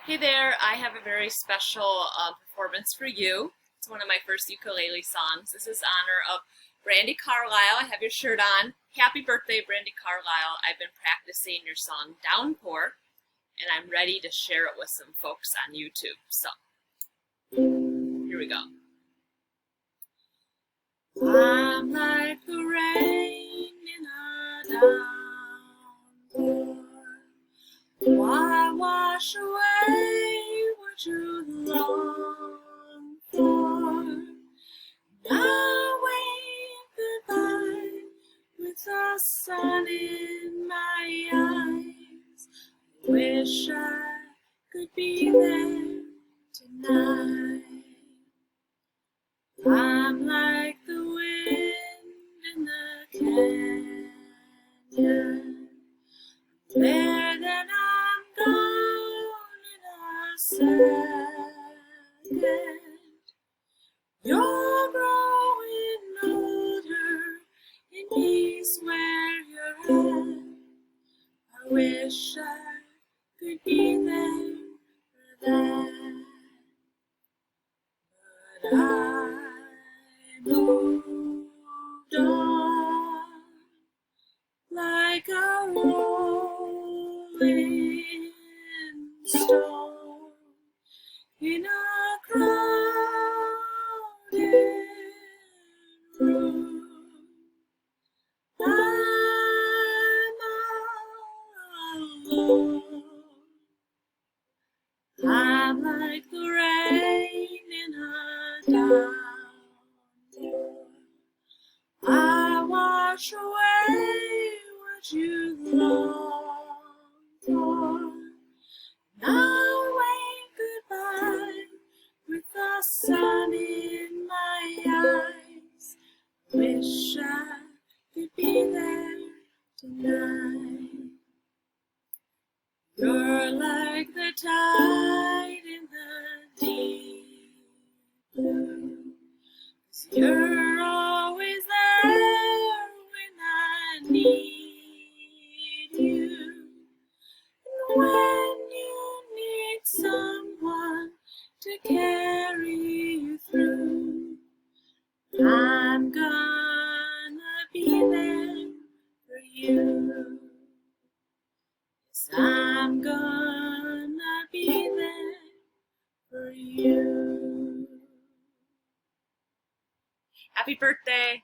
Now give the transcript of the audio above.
Hey there, I have a very special performance for you. It's one of my first ukulele songs. This is in honor of Brandi Carlile. I have your shirt on. Happy birthday, Brandi Carlile. I've been practicing your song Downpour, and I'm ready to share it with some folks on YouTube. So, here we go. I'm like the rain in a downpour. Why wash away what you long for? Now wave goodbye with the sun in my eyes. Wish I could be there tonight. I'm like the wind in the canyon. There, then I'm gone in a second. You're growing older in peace where you're at. I wish I could be there for that. But I moved on like a rolling stone in a crowded room. I'm alone. I'm like the rain in a downpour. I wash away what you long for. Now wave goodbye with the sun in my eyes. Wish I could be there tonight. You're like the tide in the deep blue. 'Cause you're always there when I need you. And when you need someone to carry you through, I'm gonna be there for you. Yes, I'm gonna be there for you. Happy birthday!